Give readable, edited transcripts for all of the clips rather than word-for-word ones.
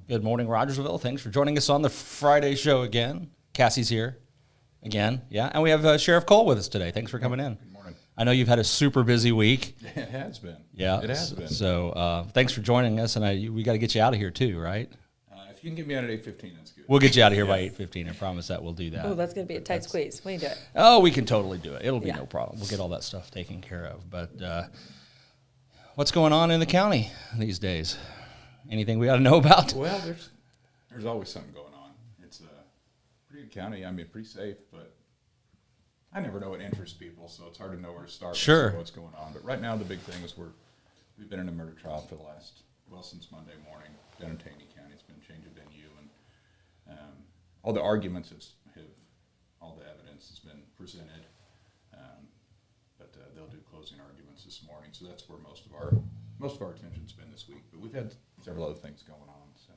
Good morning, Rogersville. Thanks for joining us on the Friday show again. Cassie's here again, yeah. And we have Sheriff Cole with us today. Thanks for coming in. Good morning. I know you've had a super busy week. It has been. Yeah. It has been. So thanks for joining us, and we got to get you out of here too, right? If you can get me out at 8:15, that's good. We'll get you out of here by 8:15. I promise that we'll do that. Oh, that's going to be a tight squeeze. We can do it. Oh, we can totally do it. It'll be Yeah. no problem. We'll get all that stuff taken care of. But what's going on in the county these days? Anything we ought to know about? Well, there's always something going on. It's a pretty good county. I mean, pretty safe, but I never know what interests people, so it's hard to know where to start. Sure. And see what's going on. But right now, the big thing is we've been in a murder trial for since Monday morning down in Taney County. It's been change of venue, and all the arguments all the evidence has been presented. But they'll do closing arguments this morning, so that's where most of our attention's been this week. But we've had several other things going on. So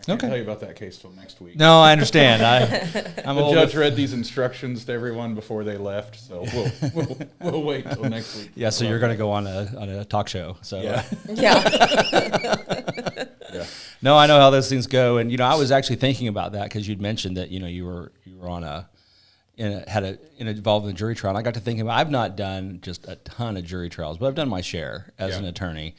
I can't tell you about that case till next week. No, I understand. I'm The judge read these instructions to everyone before they left, so we'll wait till next week. Yeah, so you're going to go on a talk show. So Yeah. Yeah. Yeah. No, I know how those things go, and I was actually thinking about that because you'd mentioned that you were on involved in a jury trial. And I got to thinking about I've not done just a ton of jury trials, but I've done my share as an attorney,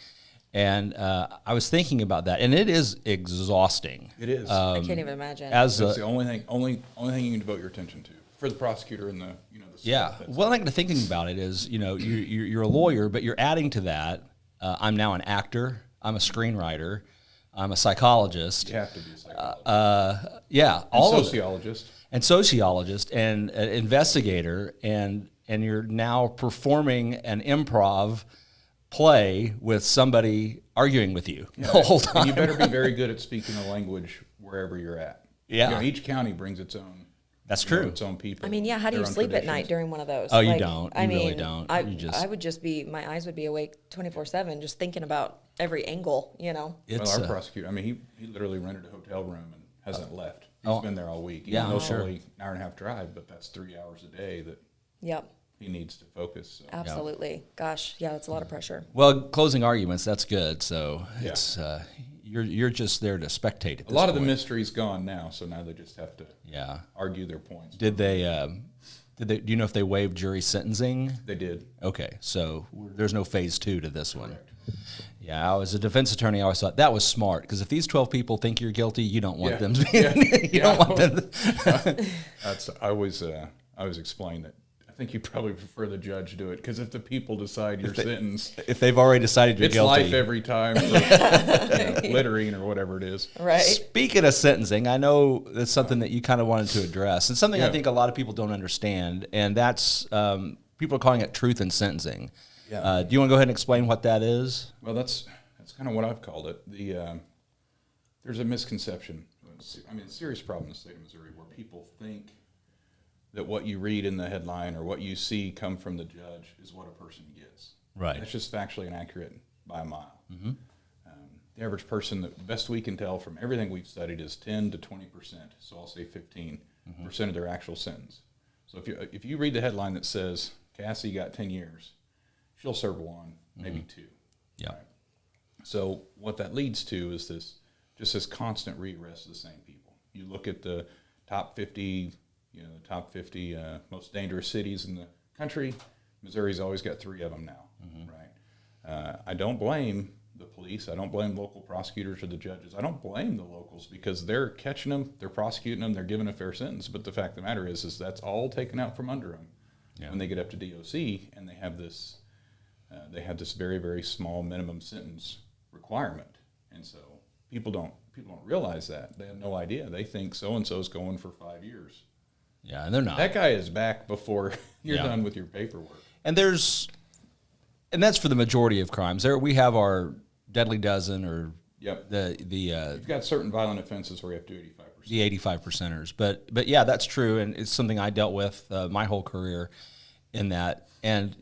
and I was thinking about that, and it is exhausting. It is. I can't even imagine. That's the only thing you can devote your attention to for the prosecutor and the Yeah. Well, I think the thinking about it is, you're a lawyer, but you're adding to that. I'm now an actor. I'm a screenwriter. I'm a psychologist. You have to be a psychologist. Yeah, all of it. And Sociologist and an investigator, and you're now performing an improv play with somebody arguing with you the whole time. And you better be very good at speaking the language wherever you're at. Yeah. Each county brings its own. That's true. Its own people. I mean, yeah, how do you sleep at night during one of those? Oh, you don't. You really don't. I would just be, my eyes would be awake 24/7 just thinking about every angle, Well, our prosecutor, I mean, he literally rented a hotel room and hasn't left. He's been there all week. Yeah, It's only an hour and a half drive, but that's 3 hours a day that he needs to focus. So. Absolutely. Gosh, yeah, that's a lot of pressure. Well, closing arguments, that's good. So it's you're just there to spectate at this A lot of point. the mystery's gone now, so now they just have to argue their points. Did they? Do you know if they waived jury sentencing? They did. Okay, so there's no phase 2 to this one. Yeah, as a defense attorney, I always thought that was smart because if these 12 people think you're guilty, you don't want them to be. You don't want them. I always explain that. I think you probably prefer the judge do it because if the people decide your sentence, if they've already decided you're guilty, it's life every time. Littering or whatever it is. Right. Speaking of sentencing, I know that's something that you kind of wanted to address, and something I think a lot of people don't understand, and that's people are calling it truth in sentencing. Yeah. Do you want to go ahead and explain what that is? Well, that's kind of what I've called it. There's a misconception. I mean, a serious problem in the state of Missouri where people think that what you read in the headline or what you see come from the judge is what a person gets. Right. That's just factually inaccurate by a mile. Mm-hmm. The average person, the best we can tell from everything we've studied, is 10 to 20%. So I'll say 15% of their actual sentence. So if you read the headline that says Cassie got 10 years, she'll serve 1, maybe 2. Yeah. Right? So what that leads to is this constant rearrest of the same people. You look at the top 50. The top 50 most dangerous cities in the country. Missouri's always got 3 of them now, right? I don't blame the police. I don't blame local prosecutors or the judges. I don't blame the locals because they're catching them, they're prosecuting them, they're giving a fair sentence. But the fact of the matter is that's all taken out from under them when they get up to DOC, and they have this very, very small minimum sentence requirement. And so people don't realize that. They have no idea. They think so and so's going for 5 years. Yeah, and they're not. That guy is back before you're done with your paperwork. And that's for the majority of crimes. We have our deadly dozen or You've got certain violent offenses where you have to do 85%. The 85%ers. But yeah, that's true, and it's something I dealt with my whole career in that. And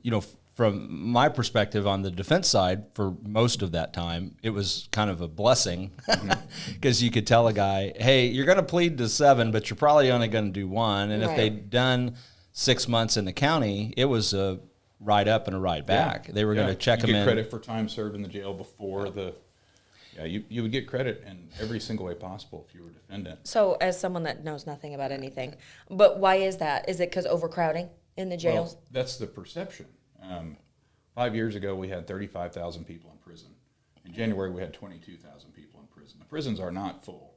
from my perspective on the defense side, for most of that time, it was kind of a blessing because you could tell a guy, hey, you're going to plead to 7, but you're probably only going to do 1. And if they'd done 6 months in the county, it was a ride up and a ride back. They were going to check them in. You get credit for time served in the jail before the. Yeah, you would get credit in every single way possible if you were a defendant. So, as someone that knows nothing about anything, but why is that? Is it because overcrowding in the jails? Well, that's the perception. 5 years ago, we had 35,000 people in prison. In January, we had 22,000 people in prison. The prisons are not full.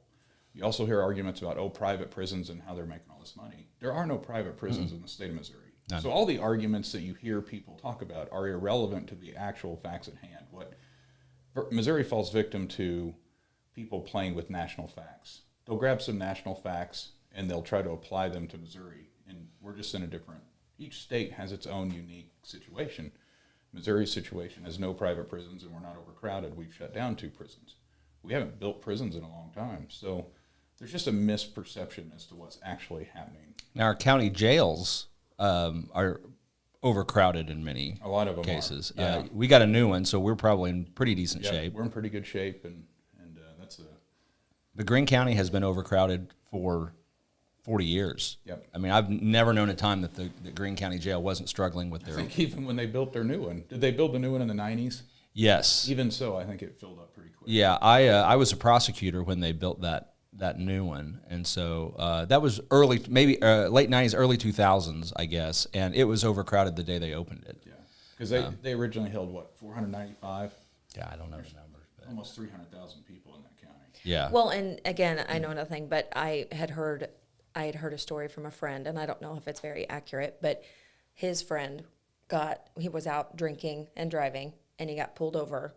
You also hear arguments about, private prisons and how they're making all this money. There are no private prisons in the state of Missouri. None. So all the arguments that you hear people talk about are irrelevant to the actual facts at hand. Missouri falls victim to people playing with national facts. They'll grab some national facts and they'll try to apply them to Missouri. And we're just in a different, each state has its own unique situation. Missouri's situation has no private prisons and we're not overcrowded. We've shut down 2 prisons. We haven't built prisons in a long time. So there's just a misperception as to what's actually happening. Now, our county jails are overcrowded in many a lot of them cases. Are. We got a new one, so we're probably in pretty decent shape. We're in pretty good shape, and that's a. But Greene County has been overcrowded for 40 years. Yep. I mean, I've never known a time that the Greene County Jail wasn't struggling with their. I think even when they built their new one, did they build the new one in the 90s? Yes. Even so, I think it filled up pretty quick. Yeah, I was a prosecutor when they built that new one, and so that was early, maybe late 90s, early 2000s, I guess, and it was overcrowded the day they opened it. Yeah, because they originally held, 495? Yeah, I don't know the numbers. But. Almost 300,000 people in that county. Yeah. Well, and again, I know nothing, but I had heard a story from a friend, and I don't know if it's very accurate, but his friend he was out drinking and driving, and he got pulled over,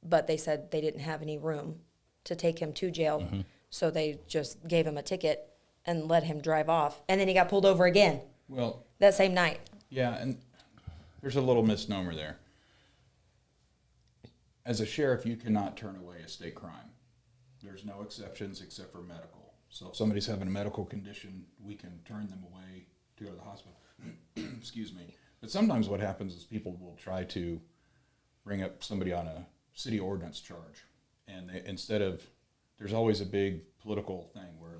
but they said they didn't have any room to take him to jail, so they just gave him a ticket and let him drive off, and then he got pulled over again. Well, that same night. Yeah, and there's a little misnomer there. As a sheriff, you cannot turn away a state crime. There's no exceptions except for medical. So if somebody's having a medical condition, we can turn them away to go to the hospital. Excuse me. But sometimes what happens is people will try to bring up somebody on a city ordinance charge. And there's always a big political thing where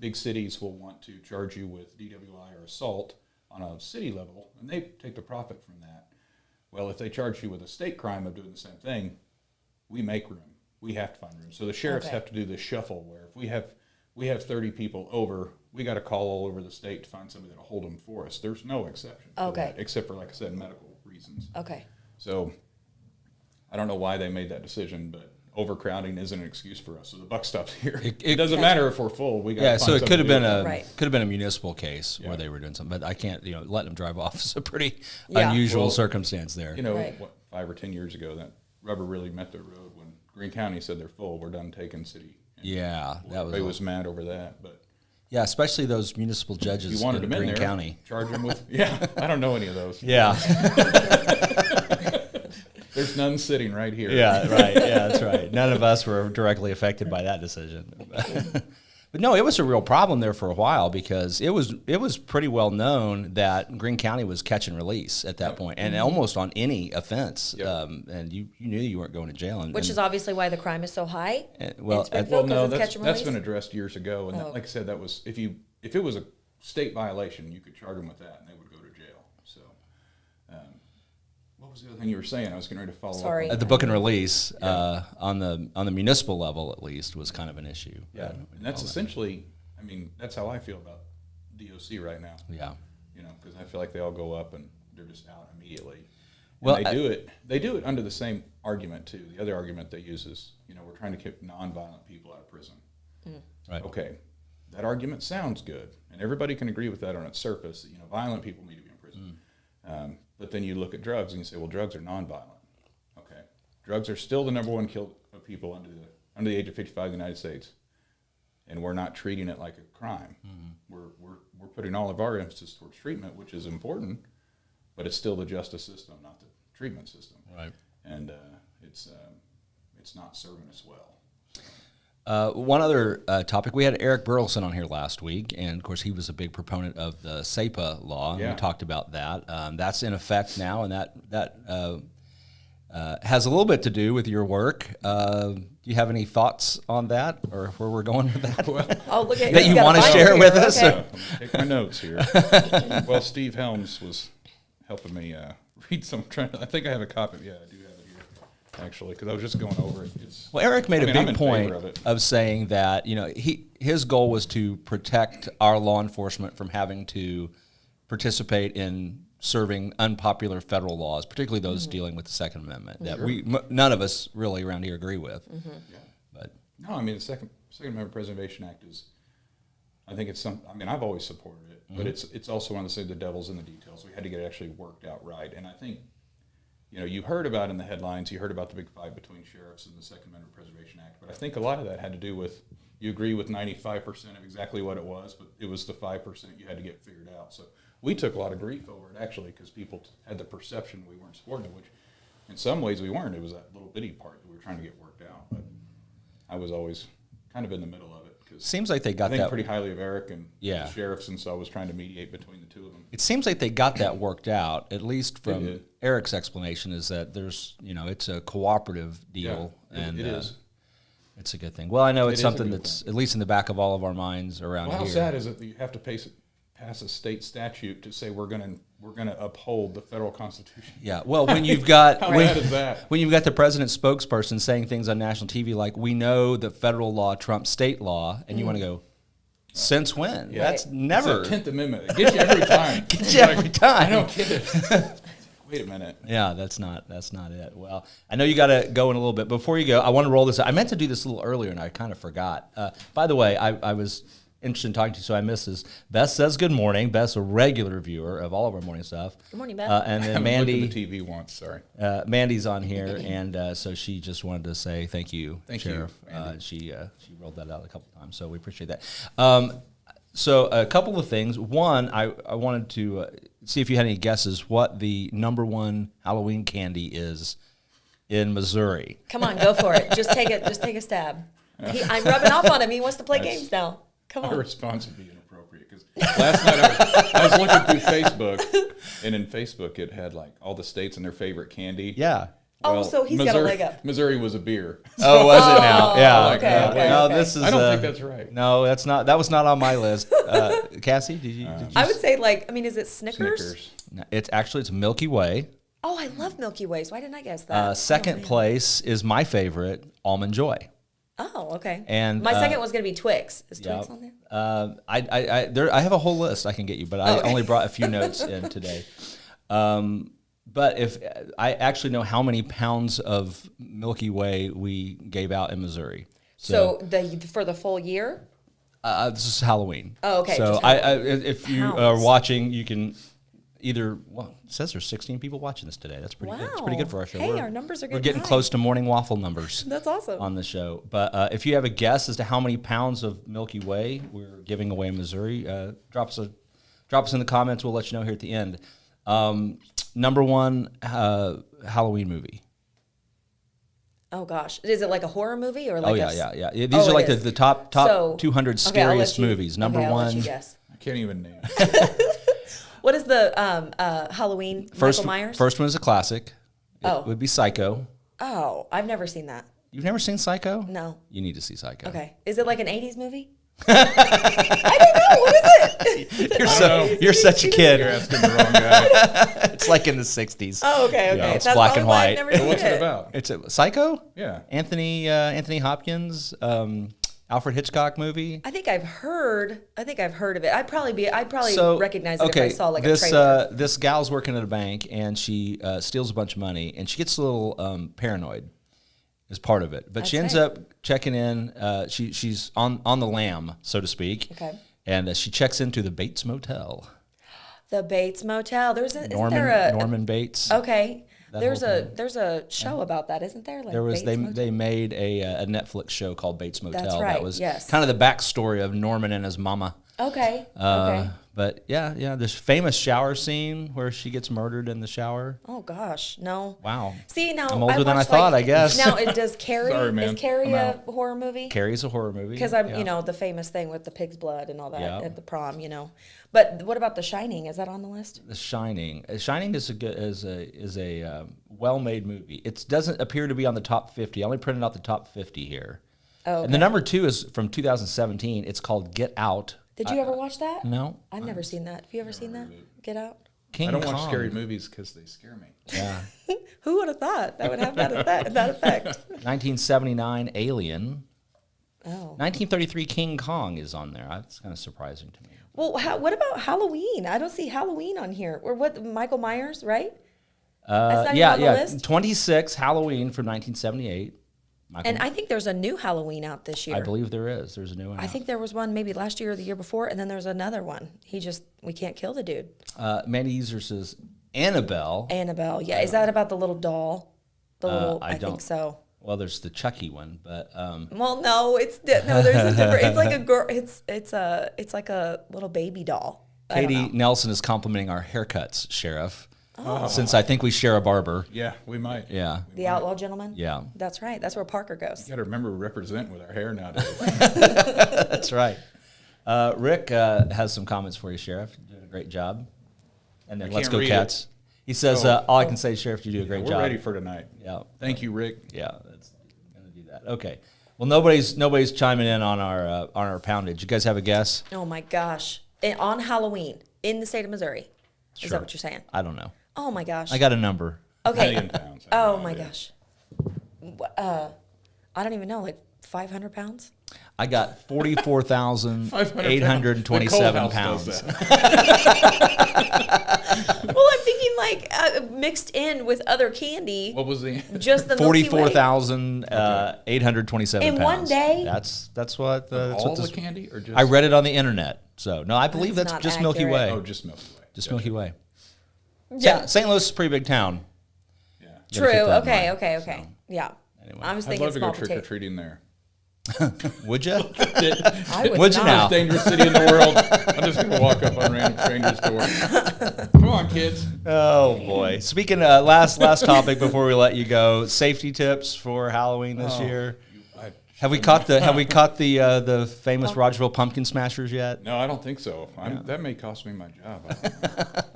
big cities will want to charge you with DWI or assault on a city level, and they take the profit from that. Well, if they charge you with a state crime of doing the same thing, we make room. We have to find room. So the sheriffs have to do this shuffle where if we have 30 people over, we got to call all over the state to find somebody that'll hold them for us. There's no exception for that, except for, like I said, medical reasons. Okay. So I don't know why they made that decision, but overcrowding isn't an excuse for us. So the buck stops here. It doesn't matter if we're full. We got so it could have been a municipal case where they were doing something, but I can't. Letting them drive off is a pretty unusual circumstance there. 5 or 10 years ago, that rubber really met the road when Greene County said they're full. We're done taking city. That was mad over that, but. Yeah, especially those municipal judges in Greene County. Charge them with. I don't know any of those. Yeah. There's none sitting right here. Yeah, right. Yeah, that's right. None of us were directly affected by that decision. But no, it was a real problem there for a while because it was pretty well known that Greene County was catch and release at that point, and almost on any offense. And you knew you weren't going to jail. Which is obviously why the crime is so high. That's been addressed years ago. And like I said, that was if it was a state violation, you could charge them with that, and they would go to jail. So. What was the other thing you were saying? I was getting ready to follow up. At the book and release, on the municipal level at least, was kind of an issue. Yeah, and that's essentially, that's how I feel about DOC right now. Yeah. Because I feel like they all go up and they're just out immediately. And well, they do it under the same argument too. The other argument they use is, we're trying to keep nonviolent people out of prison. Right. Okay, that argument sounds good, and everybody can agree with that on its surface. Violent people need to be in prison. But then you look at drugs and you say, well, drugs are nonviolent. Okay, drugs are still the number one kill of people under the age of 55 in the United States, and we're not treating it like a crime. We're putting all of our emphasis towards treatment, which is important, but it's still the justice system, not the treatment system. Right. And it's not serving us well. One other topic, we had Eric Burleson on here last week, and of course he was a big proponent of the SEPA law, and we talked about that. That's in effect now, and that has a little bit to do with your work. Do you have any thoughts on that, or where we're going with that? Oh, look at that you want to share with us? Okay. Take my notes here. Well, Steve Helms was helping me read some. I think I have a copy. Yeah, I do have it here, actually, because I was just going over it. Well, Eric made a I'm big in point favor of of saying that his goal was to protect our law enforcement from having to participate in serving unpopular federal laws, particularly those dealing with the Second Amendment that none of us really around here agree with. Yeah. But No, I mean the Second Amendment Preservation Act is. I think it's some. I mean, I've always supported it, but it's also one to say the devil's in the details. We had to get it actually worked out right, and I think. You heard about in the headlines, you heard about the big fight between sheriffs and the Second Amendment Preservation Act, but I think a lot of that had to do with, you agree with 95% of exactly what it was, but it was the 5% you had to get figured out. So we took a lot of grief over it, actually, because people had the perception we weren't supporting it, which in some ways we weren't. It was that little bitty part that we were trying to get worked out, but I was always kind of in the middle of it. Seems like they got I think that pretty highly of Eric and Yeah. the sheriffs, and so I was trying to mediate between the two of them. It seems like they got that worked out, at least from did. Eric's explanation, is that there's, it's a cooperative deal. Yeah, and it is. It's a good thing. Well, I know it's It is a something good that's at least in the back of all of our minds around Well, how here. sad is it that you have to pass a state statute to say we're going to uphold the federal Constitution? Yeah, well, when you've got How bad is that? when you've got the president's spokesperson saying things on national TV like, "We know that federal law trumps state law," and you want to go, "Since when? Yeah. That's never It's the 10th Amendment. It gets you every time. gets you every time." I don't get it. Wait a minute. Yeah, that's not it. Well, I know you got to go in a little bit. Before you go, I want to roll this out. I meant to do this a little earlier, and I kind of forgot. By the way, I was interested in talking to you, so I missed this. Beth says good morning. Beth's a regular viewer of all of our morning stuff. Good morning, Beth. And I then haven't Mandy, looked at the TV once, sorry. Mandy's on here, and so she just wanted to say thank you, Thank you, Sheriff. Mandy. She rolled that out a couple times, so we appreciate that. So a couple of things. One, I wanted to see if you had any guesses what the #1 Halloween candy is in Missouri. Come on, go for it. Just take a stab. I'm rubbing off on him. He wants to play games now. Come My on. response would be inappropriate because last night I was looking through Facebook, and in Facebook it had like all the states and their favorite candy. Yeah. Oh, so he's got a Missouri, leg up. Missouri was a beer. Oh, was it now? Yeah. okay, No, okay. this is. I don't think that's right. No, that's not. That was not on my list. Cassie, did you? I would say is it Snickers? Snickers. No, it's Milky Way. Oh, I love Milky Ways. Why didn't I guess that? Second man. place is my favorite, Almond Joy. Oh, okay. And, my second was going to be Twix. Is Twix on there? I have a whole list I can get you, but I only brought a few notes in today. But if I actually know how many pounds of Milky Way we gave out in Missouri. So for the full year? This is Halloween. Oh, okay, So just if you are Pounds. watching, you can either. Well, it says there's 16 people watching this today. That's pretty good. It's pretty Wow. good for our show. Hey, our numbers are We're getting getting high. close to morning waffle numbers. That's awesome. On the show. But if you have a guess as to how many pounds of Milky Way we're giving away in Missouri, drop us in the comments. We'll let you know here at the end. #1 Halloween movie. Oh gosh, is it like a horror movie or like? Oh yeah. These Oh, are it like is. the top So, 200 okay, I'll let scariest you- movies. okay, I'll let #1. you guess. I can't even name it. What is the Halloween Michael Myers? First one is a classic. Oh. It would be Psycho. Oh, I've never seen that. You've never seen Psycho? No. You need to see Psycho. Okay, is it like an '80s movie? I don't know. What is it? You're such a You're kid. asking the wrong guy. It's like in the 60s. Oh, okay. Yeah, it's That's black probably and why white. I've never So seen what's it it. about? It's a Psycho? Yeah. Anthony Hopkins, Alfred Hitchcock movie. I think I've heard of it. I'd probably recognize it okay, if I saw like this, a trailer. This gal's working at a bank and she steals a bunch of money and she gets a little paranoid as part of it. But she ends right. up checking in. She's on the lam, so to speak. Okay. And she checks into the Bates Motel. The Bates Motel. Isn't there a Norman Bates. Okay. That There's whole thing. there's a show about that, isn't there? Like There was Bates Motel? they made a Netflix show called Bates Motel. That's That right, was yes. kind of the backstory of Norman and his mama. Okay. Okay. But yeah, this famous shower scene where she gets murdered in the shower. Oh gosh, no. Wow. See now, I'm older than I watched, thought, I guess. Now, does Carrie Sorry, man. is Carrie I'm a out. horror movie? Carrie's a horror movie. Because I'm, yeah. the famous thing with the pig's blood and all that Yeah. at the prom, But what about The Shining? Is that on the list? The Shining. Shining is a well-made movie. It doesn't appear to be on the top 50. I only printed out the top 50 here. Oh, okay. And the number 2 is from 2017. It's called Get Out. Did you ever watch that? No. I've never seen that. Have you ever seen that? Get Out? King I don't Kong. watch scary movies because they scare me. Yeah. Who would have thought that would have that effect? 1979 Alien. Oh. 1933 King Kong is on there. That's kind of surprising to me. Well, what about Halloween? I don't see Halloween on here. Or what? Michael Myers, right? That's not even on the list? 26 Halloween from 1978. And I think there's a new Halloween out this year. I believe there is. There's a new one. I think there was one maybe last year or the year before, and then there's another one. We can't kill the dude. Mandy Easer says Annabelle. Annabelle, yeah. Is that about the little doll? I think so. Well, there's the Chucky one, but Well, no, no. There's a different. It's like a girl. It's like a little baby doll. Katie Nelson is complimenting our haircuts, Sheriff. Oh. Since I think we share a barber. Yeah, we might. Yeah. The Outlaw Gentleman? Yeah. That's right. That's where Parker goes. You got to remember to represent with our hair nowadays. That's right. Rick has some comments for you, Sheriff. You're doing a great job. And then let's go Cats. He says, all I can say, Sheriff, you do a great job. We're ready for tonight. Yeah. Thank you, Rick. Yeah, that's going to do that. Okay. Well, nobody's chiming in on our poundage. You guys have a guess? Oh my gosh! On Halloween in the state of Missouri, Sure. is that what you're saying? I don't know. Oh my gosh! I got a number. Okay. Million pounds. Oh my gosh! I don't even know, like 500 pounds. I got 44,827 pounds. Well, I'm thinking like mixed in with other candy. What was the Just the Milky Way. 44,827 In pounds. one day? That's what that's all what the this, candy or just? I read it on the internet. So no, I believe That's that's not just Milky accurate. Way. Oh, just Milky Way. Just Milky Way. Yeah. St. Louis is a pretty big town. Yeah. You gotta True. keep that in Okay. mind. Okay. Yeah. Anyway. I was I'd thinking love to go small trick or potato. treating there. Would you? I would Would you not. now? Most dangerous city in the world. I'm just gonna walk up on random strangers' doors. Come on, kids. Oh boy! Speaking last topic before we let you go, safety tips for Halloween this year. Have we caught the famous Rogerville pumpkin smashers yet? No, I don't think so. That may cost me my job.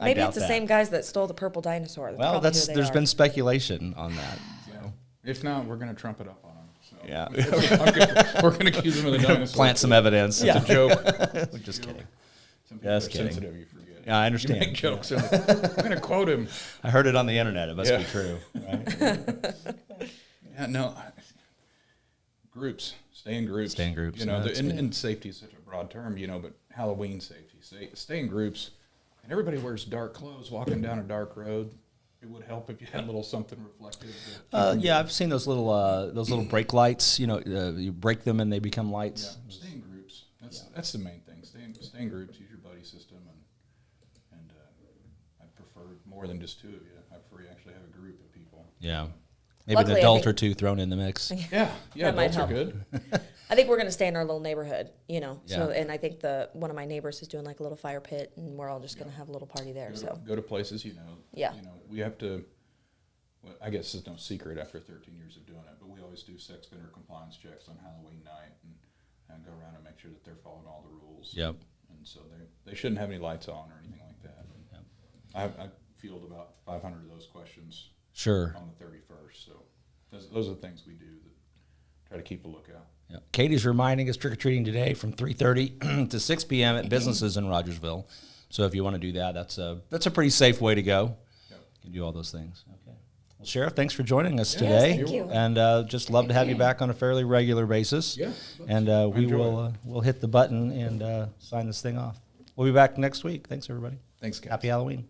Maybe doubt it's the that. same guys that stole the purple dinosaur. That's Well, probably who they there's are. been speculation on that. Yeah. If not, we're gonna trump it up on them. So. Yeah, We're gonna accuse them of the dinosaur. plant some evidence. It's a joke. We're just kidding. Some people Just are kidding. sensitive. You forget. Yeah, I understand. You make jokes. I'm gonna quote him. I heard it on the internet. It must Yeah. be true, right? Yeah, no. Groups. Stay in groups. Stay in groups, You know, yeah, that's and safety is such a broad term, but Halloween safety. Stay in groups. And everybody wears dark clothes walking down a dark road. It would help if you had a little something reflective. Yeah, I've seen those little brake lights. You break them and they become lights. Yeah, stay in groups. That's the main thing. Stay in groups. Use your buddy system, and I prefer more than just two of you. I prefer you actually have a group of people. Yeah, maybe Luckily, an I adult think- or two thrown in the mix. Yeah, That might adults are help. good. I think we're gonna stay in our little neighborhood, So, Yeah. and I think one of my neighbors is doing like a little fire pit, and we're all just gonna have a little party there. So, Go to places Yeah. we have to. Well, I guess it's no secret after 13 years of doing it, but we always do sex offender compliance checks on Halloween night and go around and make sure that they're following all the rules. Yep. And so they shouldn't have any lights on or anything like that. I field about 500 of those questions Sure. on the 31st. So those are the things we do that try to keep a lookout. Yeah. Katie's reminding us trick-or-treating today from 3:30 to 6 p.m. at businesses in Rogersville. So if you want to do that, that's a pretty safe way to go. Yep. You can do all those things. Okay. Well, Sheriff, thanks for joining us today. thank you. And just love to have you back on a fairly regular basis. Yeah. And we will we'll hit the button and sign this thing off. We'll be back next week. Thanks, everybody. Thanks, guys. Happy Halloween.